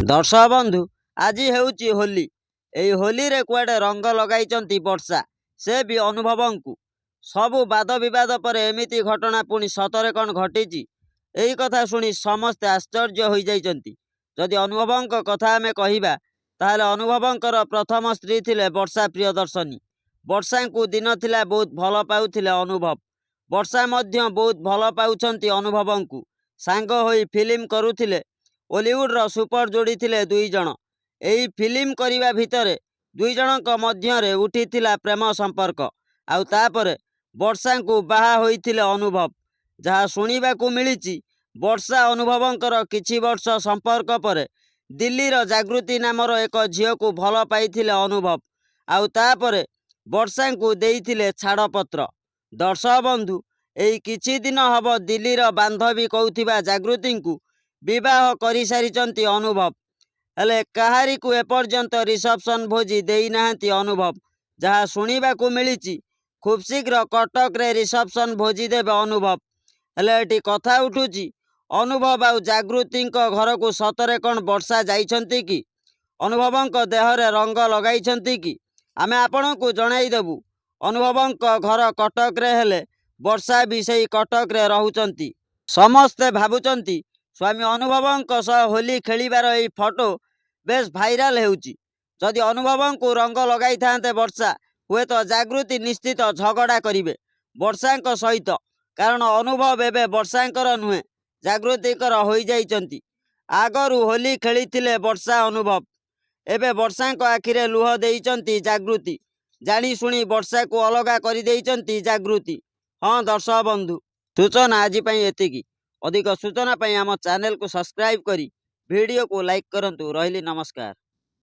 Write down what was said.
दर्शक बंधु आज हेउची होली। एई होली रे कुआडे रंग लगाइचंती वर्षा से भी अनुभव को सबु वाद विवाद पर एमिति घटना पुणी सतरे कौन घटी एही कथा शुणी समस्ते आश्चर्य हो जाइचंती। जदि अनुभव कथा आमे कहिबा ताहले अनुभवंकर प्रथम स्त्री थिले वर्षा प्रियदर्शनी। वर्षा को दिन थिला बहुत भल पाउथिले अनुभव। वर्षा मध्य बहुत भल पाउछंती अनुभव को सांग होई फिल्म करुथिले। ओलीवुड्र सुपर जोड़ी थिले दुई जण। एही फिल्म करिबा भितरे दुई जनक मध्यरे उठिथिला प्रेम संपर्क। आउ तापरे वर्षा को बाहा होइथिले अनुभव। जहा शुणिबाकू मिलिछि वर्षा अनुभवंकर किछि वर्ष संपर्क पर दिल्लीर जागृति नामर एक झील को भल पाइथिले अनुभव। आउ तापरे वर्षा को देइथिले छाड़पत्र। दर्शक बंधु एही किछि दिन हब दिल्लीर बांधवी कहूथिबा जागृति को विवाह कर सारिचंती अनुभव। हेले काहारी को एपर्यंत रिसेप्शन भोजी देई नाहंती अनुभव। जहा शुणिबाकू मिलिछि खूब शीघ्र कटक रे रिसेप्शन भोजी देबे अनुभव। हेले एटी कथा उठुछि अनुभव आउ जागृति घर को सतरे कौन वर्षा जाइछंती कि अनुभवंक देहरे रंग लगाइछंती कि आमे आपण को जणाई देबु। अनुभवंक घर कटक रे हेले वर्षा भी सेही कटक रे रहुचंती। समस्ते भाबुचंती स्वामी अनुभवंक सह होली खेलिबार एई फोटो बेस भाइराल हेउची। जदि अनुभव को रंग लगाई थांते वर्षा हुए तो जागृति निश्चित झगड़ा करिवे वर्षांक सहित। कारण अनुभव एबे वर्षांकर नुहे जागृतिकर होई जाइचंती। आगरू होली खेलिथिले वर्षा अनुभव। एबे वर्षांक आखिरे लुह देइचंती जागृति। जानी शुणी वर्षा को अलगा करि देइचंती जागृति। हाँ दर्शक बंधु सूचना आज पई एतिकी। अधिक सूचना पई आम चैनल को सब्सक्राइब करी वीडियो को लाइक करंतु। रहिली नमस्कार।